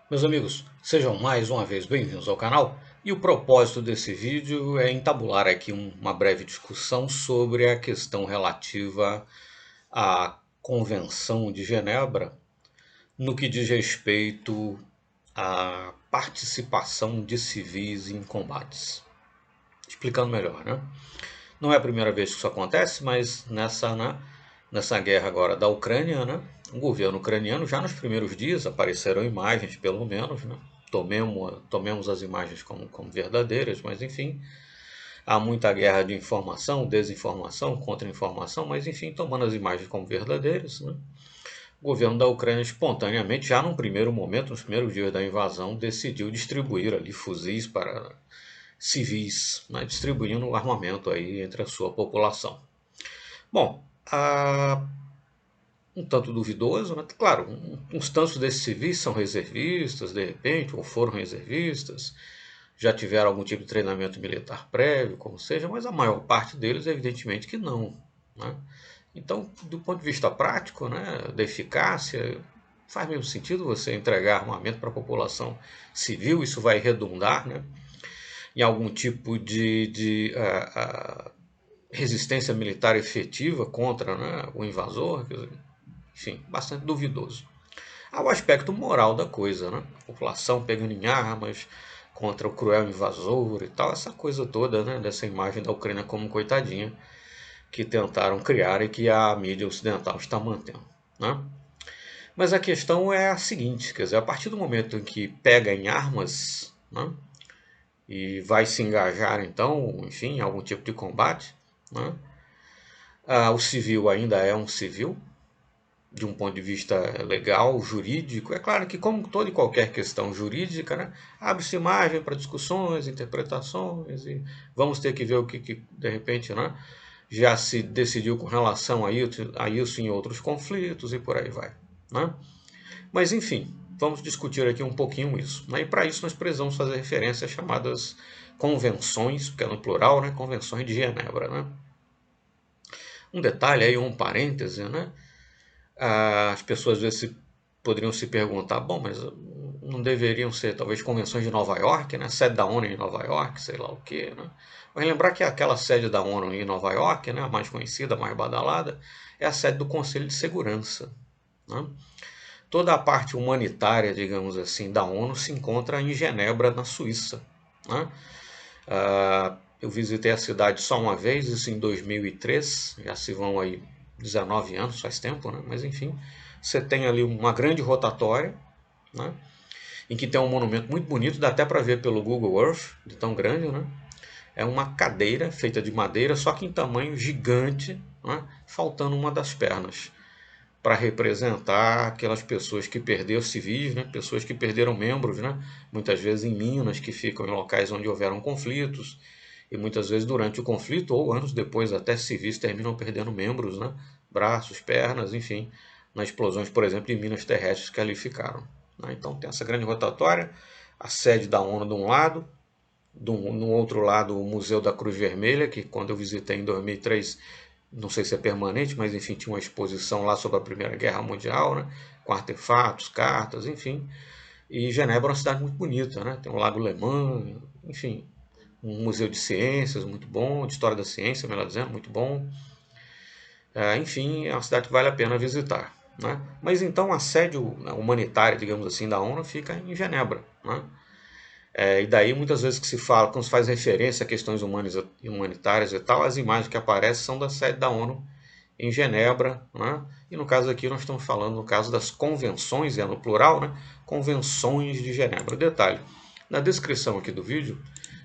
Meus amigos, sejam mais uma vez bem-vindos ao canal. E o propósito desse vídeo é entabular aqui uma breve discussão sobre a questão relativa à Convenção de Genebra no que diz respeito à participação de civis em combates. Explicando melhor, né? Não é a primeira vez que isso acontece, mas nessa guerra agora da Ucrânia, né, o governo ucraniano, já nos primeiros dias, apareceram imagens, pelo menos, né, tomemos as imagens como verdadeiras, mas enfim, há muita guerra de informação, desinformação, contra-informação, mas enfim, tomando as imagens como verdadeiras, né, o governo da Ucrânia espontaneamente, já num primeiro momento, nos primeiros dias da invasão, decidiu distribuir ali fuzis para civis, né, distribuindo armamento aí entre a sua população. Bom, um tanto duvidoso, né? Claro, uns tantos desses civis são reservistas, de repente, ou foram reservistas, já tiveram algum tipo de treinamento militar prévio, como seja, mas a maior parte deles, evidentemente, que não. Né? Então, do ponto de vista prático, né, da eficácia, faz mesmo sentido você entregar armamento para a população civil, isso vai redundar, né, em algum tipo de resistência militar efetiva contra, né, o invasor, enfim, bastante duvidoso. Há o aspecto moral da coisa, né? A população pegando em armas contra o cruel invasor e tal, essa coisa toda, né, dessa imagem da Ucrânia como coitadinha que tentaram criar e que a mídia ocidental está mantendo, né? Mas a questão é a seguinte, quer dizer, a partir do momento em que pega em armas, né, e vai se engajar então, enfim, em algum tipo de combate, né, o civil ainda é um civil, de um ponto de vista legal, jurídico. É claro que, como toda e qualquer questão jurídica, né, abre-se margem para discussões, interpretações, e vamos ter que ver o que de repente, né, já se decidiu com relação a isso em outros conflitos e por aí vai. Né? Mas, enfim, vamos discutir aqui um pouquinho isso. Né? E para isso nós precisamos fazer referência às chamadas convenções, porque é no plural, né, convenções de Genebra. Né? Um detalhe aí, um parêntese, né? As pessoas às vezes poderiam se perguntar, bom, mas não deveriam ser talvez convenções de Nova York, né? Sede da ONU em Nova York, sei lá o quê, né? Mas lembrar que aquela sede da ONU em Nova York, né, a mais conhecida, a mais badalada, é a sede do Conselho de Segurança. Né? Toda a parte humanitária, digamos assim, da ONU se encontra em Genebra, na Suíça. Né? Eu visitei a cidade só uma vez, isso em 2003, já se vão aí 19 anos, faz tempo, né? Mas enfim, você tem ali uma grande rotatória, né, em que tem um monumento muito bonito, dá até para ver pelo Google Earth, de tão grande, né? É uma cadeira feita de madeira, só que em tamanho gigante, né, faltando uma das pernas, para representar aquelas pessoas que perderam civis, né, pessoas que perderam membros, né, muitas vezes em minas que ficam em locais onde houveram conflitos, e muitas vezes durante o conflito ou anos depois até civis terminam perdendo membros, né, braços, pernas, enfim, nas explosões, por exemplo, de minas terrestres que ali ficaram. Né. Então tem essa grande rotatória, a sede da ONU de um lado, no outro lado o Museu da Cruz Vermelha, que quando eu visitei em 2003, não sei se é permanente, mas enfim, tinha uma exposição lá sobre a Primeira Guerra Mundial, né, com artefatos, cartas, enfim. E Genebra é uma cidade muito bonita, né, tem o Lago Le Mans, enfim, um museu de ciências muito bom, de história da ciência, melhor dizendo, muito bom. Enfim, é uma cidade que vale a pena visitar. Né? Mas então a sede humanitária, digamos assim, da ONU fica em Genebra. Né? E daí muitas vezes que se fala, quando se faz referência a questões humanitárias e tal, as imagens que aparecem são da sede da ONU em Genebra, né? E no caso aqui nós estamos falando no caso das convenções, é no plural, né? Convenções de Genebra. Detalhe, na descrição aqui do vídeo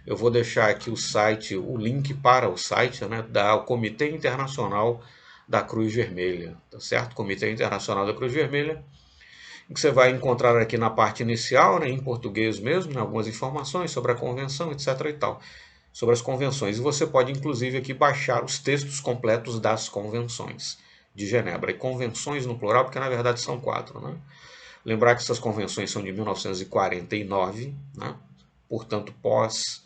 eu vou deixar aqui o site, o link para o site, né, da Comitê Internacional da Cruz Vermelha, tá certo? Comitê Internacional da Cruz Vermelha, que você vai encontrar aqui na parte inicial, né, em português mesmo, né, algumas informações sobre a convenção, etc. e tal, sobre as convenções. E você pode, inclusive, aqui baixar os textos completos das convenções de Genebra. E convenções no plural, porque na verdade são 4. Né? Lembrar que essas convenções são de 1949, né? Portanto, pós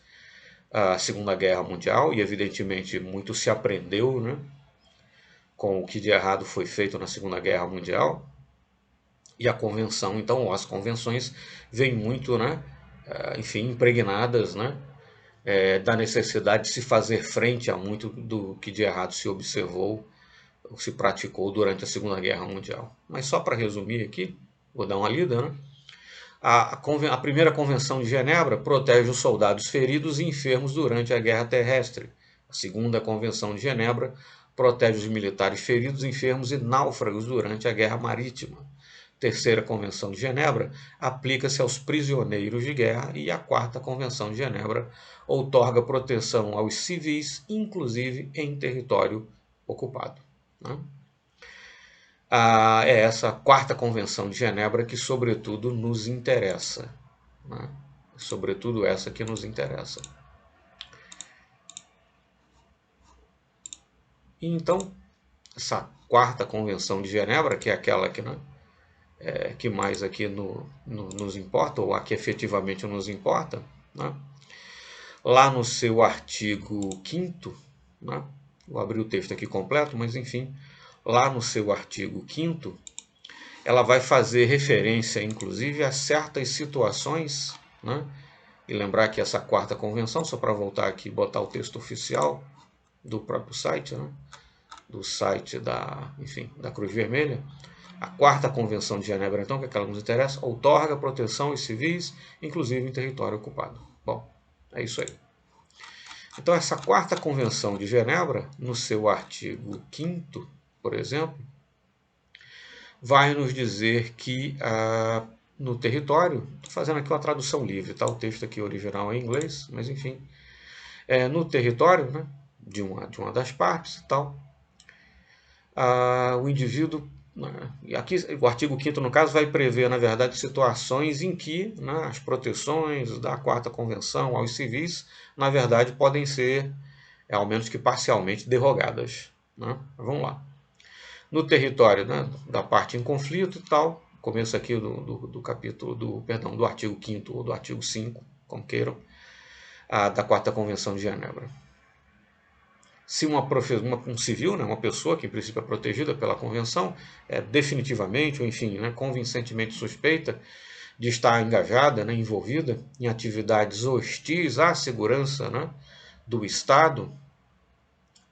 a Segunda Guerra Mundial, e evidentemente muito se aprendeu, né, com o que de errado foi feito na Segunda Guerra Mundial. E a convenção, então, ou as convenções vêm muito, né, enfim, impregnadas, né, da necessidade de se fazer frente a muito do que de errado se observou ou se praticou durante a Segunda Guerra Mundial. Mas só para resumir aqui, vou dar uma lida, né? A primeira Convenção de Genebra protege os soldados feridos e enfermos durante a guerra terrestre. A segunda Convenção de Genebra protege os militares feridos, enfermos e náufragos durante a guerra marítima. A terceira Convenção de Genebra aplica-se aos prisioneiros de guerra e a quarta Convenção de Genebra outorga proteção aos civis, inclusive em território ocupado. Né? É essa quarta Convenção de Genebra que, sobretudo, nos interessa. Né? Sobretudo essa que nos interessa. E então, essa quarta Convenção de Genebra, que é aquela que, né, que mais aqui nos importa, ou a que efetivamente nos importa, né? Lá no seu artigo 5º, né? Vou abrir o texto aqui completo, mas enfim, lá no seu artigo 5º, ela vai fazer referência, inclusive, a certas situações, né? E lembrar que essa quarta convenção, só para voltar aqui e botar o texto oficial do próprio site, né? Do site enfim, da Cruz Vermelha, a quarta Convenção de Genebra, então, que é aquela que nos interessa, outorga proteção aos civis, inclusive em território ocupado. Bom, é isso aí. Então, essa quarta Convenção de Genebra, no seu artigo 5º, por exemplo, vai nos dizer que no território, estou fazendo aqui uma tradução livre, tá? O texto aqui original é em inglês, mas enfim, no território, né, de uma das partes e tal, o indivíduo, né, aqui o artigo 5º no caso vai prever, na verdade, situações em que, né, as proteções da quarta convenção aos civis, na verdade, podem ser, ao menos que parcialmente, derrogadas. Né? Vamos lá. No território, né, da parte em conflito e tal, começo aqui do capítulo, do artigo 5º ou do artigo 5, como queiram, da quarta convenção de Genebra. Se um civil, né, uma pessoa que em princípio é protegida pela convenção, é definitivamente, ou enfim, né, convincentemente suspeita de estar engajada, né, envolvida em atividades hostis à segurança, né, do Estado,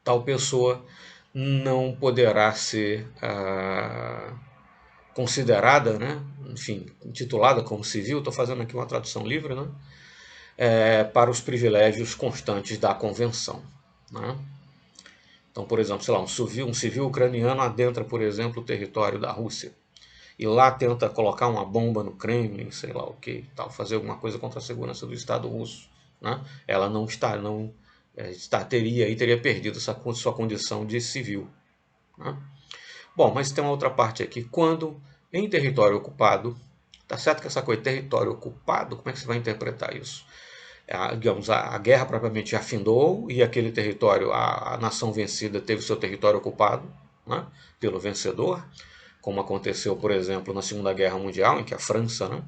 tal pessoa não poderá ser considerada, né, enfim, intitulada como civil, estou fazendo aqui uma tradução livre, né, para os privilégios constantes da convenção. Né? Então, por exemplo, sei lá, um civil ucraniano adentra, por exemplo, o território da Rússia e lá tenta colocar uma bomba no Kremlin, sei lá o que, tal, fazer alguma coisa contra a segurança do Estado russo, né? Ela teria perdido sua condição de civil. Né? Bom, mas tem uma outra parte aqui. Quando em território ocupado, tá certo que essa coisa, território ocupado, como é que você vai interpretar isso? Digamos, a guerra propriamente já findou e aquele território, a nação vencida teve seu território ocupado, né, pelo vencedor, como aconteceu, por exemplo, na Segunda Guerra Mundial, em que a França, né,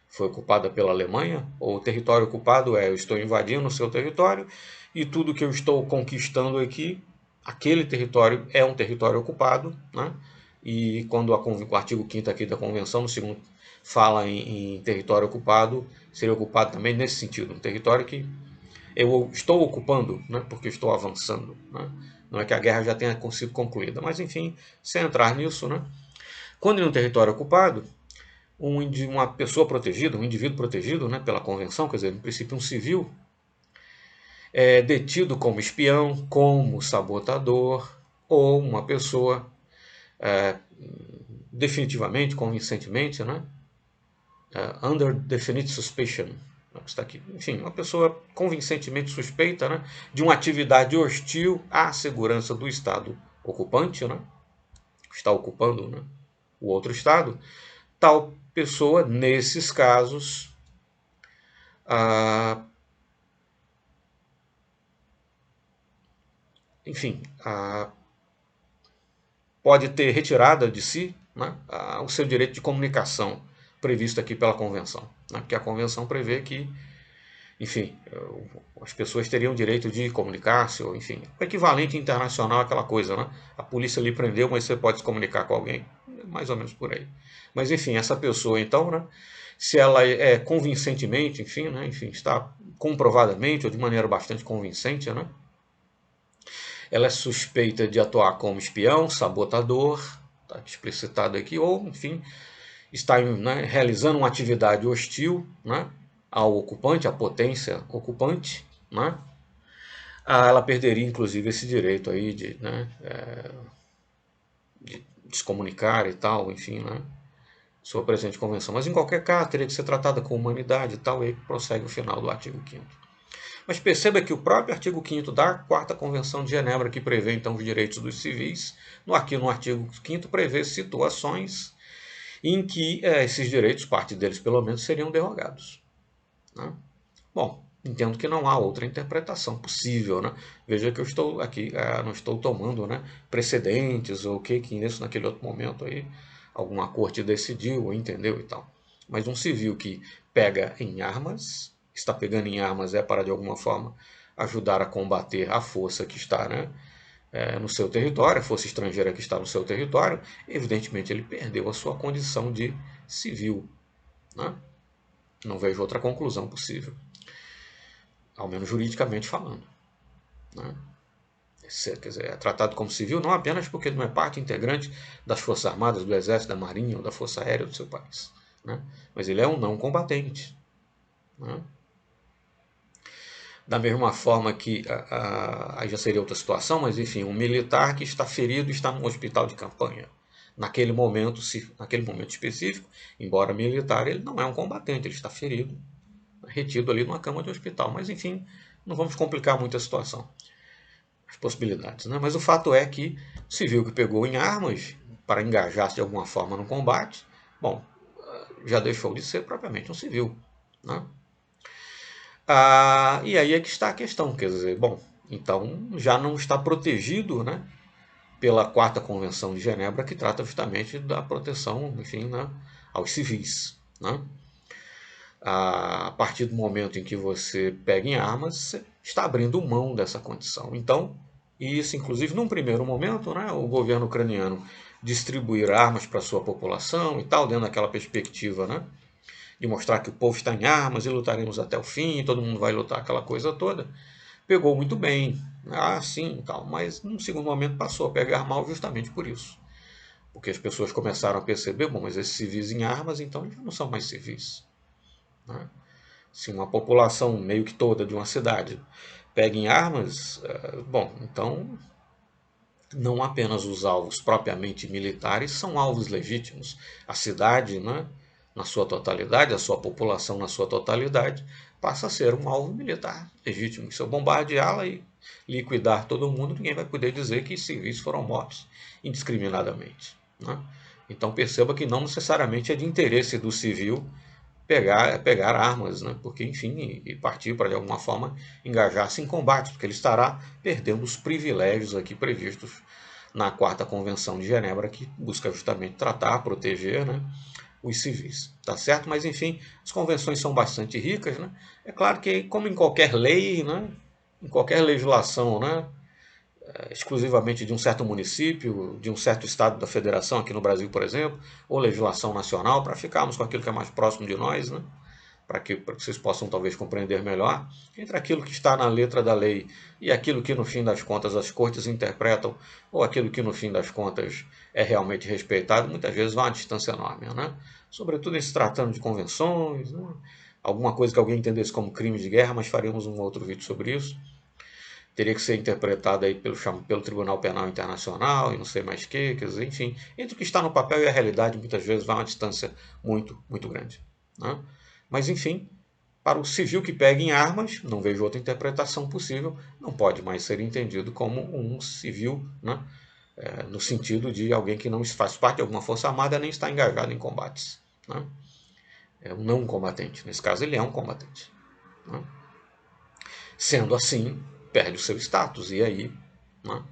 foi ocupada pela Alemanha. O território ocupado eu estou invadindo o seu território e tudo que eu estou conquistando aqui, aquele território é um território ocupado, né? E quando o artigo 5º aqui da Convenção, no segundo, fala em território ocupado, seria ocupado também nesse sentido, um território que eu estou ocupando, né, porque estou avançando. Né? Não é que a guerra já tenha sido concluída, mas enfim, sem entrar nisso, né? Quando em um território ocupado, uma pessoa protegida, um indivíduo protegido, né, pela Convenção, quer dizer, em princípio um civil, é detido como espião, como sabotador, ou uma pessoa definitivamente, convincentemente, né, under definite suspicion, está aqui, enfim, uma pessoa convincentemente suspeita, né, de uma atividade hostil à segurança do Estado ocupante, né, está ocupando, né, o outro Estado, tal pessoa, nesses casos, enfim, pode ter retirada de si, né, o seu direito de comunicação previsto aqui pela Convenção. Né, porque a Convenção prevê que, enfim, as pessoas teriam direito de comunicar-se, ou enfim, o equivalente internacional àquela coisa, né? A polícia lhe prendeu, mas você pode se comunicar com alguém. mais ou menos por aí. Mas enfim, essa pessoa então, né, se ela é convincentemente, enfim, né, enfim, está comprovadamente ou de maneira bastante convincente, né, ela é suspeita de atuar como espião, sabotador, está explicitado aqui, ou enfim, está, né, realizando uma atividade hostil, né, ao ocupante, à potência ocupante, né, ela perderia inclusive esse direito aí de, né, de se comunicar e tal, enfim, né, sua presente convenção. Mas em qualquer caso teria que ser tratada com humanidade e tal, e aí prossegue o final do artigo 5º. Mas perceba que o próprio artigo 5º da Quarta Convenção de Genebra, que prevê então os direitos dos civis, no artigo 5º prevê situações em que esses direitos, parte deles pelo menos, seriam derrogados. Né? Bom, entendo que não há outra interpretação possível. Né? Veja que eu estou aqui, não estou tomando, né, precedentes ou que isso naquele outro momento aí alguma corte decidiu ou entendeu e tal. Mas um civil que pega em armas, está pegando em armas para de alguma forma ajudar a combater a força que está, né, no seu território, a força estrangeira que está no seu território, evidentemente ele perdeu a sua condição de civil. Né? Não vejo outra conclusão possível, ao menos juridicamente falando. Né? Quer dizer, é tratado como civil não apenas porque ele não é parte integrante das Forças Armadas, do Exército, da Marinha ou da Força Aérea do seu país, né? Mas ele é um não combatente. Né? Da mesma forma que, aí já seria outra situação, mas enfim, um militar que está ferido está num hospital de campanha. Naquele momento específico, embora militar, ele não é um combatente, ele está ferido, retido ali numa cama de hospital. Mas enfim, não vamos complicar muito a situação, as possibilidades. Né? Mas o fato é que o civil que pegou em armas para engajar-se de alguma forma no combate, bom, já deixou de ser propriamente um civil. Né? E aí é que está a questão, quer dizer, bom, então já não está protegido, né, pela Quarta Convenção de Genebra, que trata justamente da proteção, enfim, né, aos civis. Né? A partir do momento em que você pega em armas, você está abrindo mão dessa condição. Então, isso, inclusive, num primeiro momento, né, o governo ucraniano distribuir armas para a sua população e tal, dentro daquela perspectiva, né, de mostrar que o povo está em armas e lutaremos até o fim, todo mundo vai lutar, aquela coisa toda, pegou muito bem. Sim, tal, mas num segundo momento passou a pegar mal justamente por isso. Porque as pessoas começaram a perceber, bom, mas esses civis em armas, então eles não são mais civis. Né? Se uma população meio que toda de uma cidade pega em armas, bom, então não apenas os alvos propriamente militares são alvos legítimos. A cidade, né, na sua totalidade, a sua população na sua totalidade, passa a ser um alvo militar legítimo. Se eu bombardeá-la e liquidar todo mundo, ninguém vai poder dizer que civis foram mortos indiscriminadamente. Né? Então perceba que não necessariamente é de interesse do civil pegar armas, né? Porque, enfim, e partir para de alguma forma engajar-se em combate, porque ele estará perdendo os privilégios aqui previstos na Quarta Convenção de Genebra, que busca justamente tratar, proteger, né, os civis. Tá certo? Mas, enfim, as convenções são bastante ricas. Né? É claro que, como em qualquer lei, né, em qualquer legislação, né, exclusivamente de um certo município, de um certo estado da federação, aqui no Brasil, por exemplo, ou legislação nacional, para ficarmos com aquilo que é mais próximo de nós, né? Para que vocês possam talvez compreender melhor, entre aquilo que está na letra da lei e aquilo que no fim das contas as cortes interpretam, ou aquilo que no fim das contas é realmente respeitado, muitas vezes vai uma distância enorme. Né? Sobretudo em se tratando de convenções, né? Alguma coisa que alguém entendesse como crime de guerra, mas faremos um outro vídeo sobre isso. Teria que ser interpretada aí pelo Tribunal Penal Internacional e não sei mais o que, quer dizer, enfim, entre o que está no papel e a realidade, muitas vezes vai uma distância muito, muito grande. Né? Mas, enfim, para o civil que pega em armas, não vejo outra interpretação possível, não pode mais ser entendido como um civil, né? No sentido de alguém que não faz parte de alguma força armada nem está engajado em combates. Né? É um não combatente. Nesse caso, ele é um combatente. Né? Sendo assim, perde o seu status. E aí, né,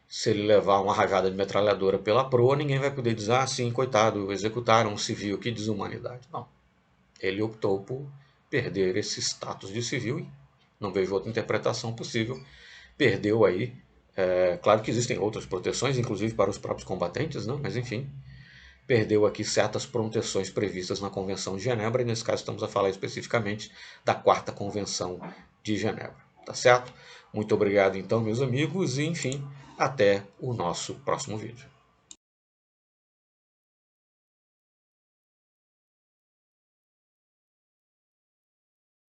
se ele levar uma rajada de metralhadora pela proa, ninguém vai poder dizer, sim, coitado, executaram um civil, que desumanidade. Não. Ele optou por perder esse status de civil e não vejo outra interpretação possível. Perdeu aí. Claro que existem outras proteções, inclusive para os próprios combatentes, né? Mas enfim, perdeu aqui certas proteções previstas na Convenção de Genebra, e nesse caso estamos a falar especificamente da 4ª Convenção de Genebra, tá certo? Muito obrigado então, meus amigos, e enfim, até o nosso próximo vídeo.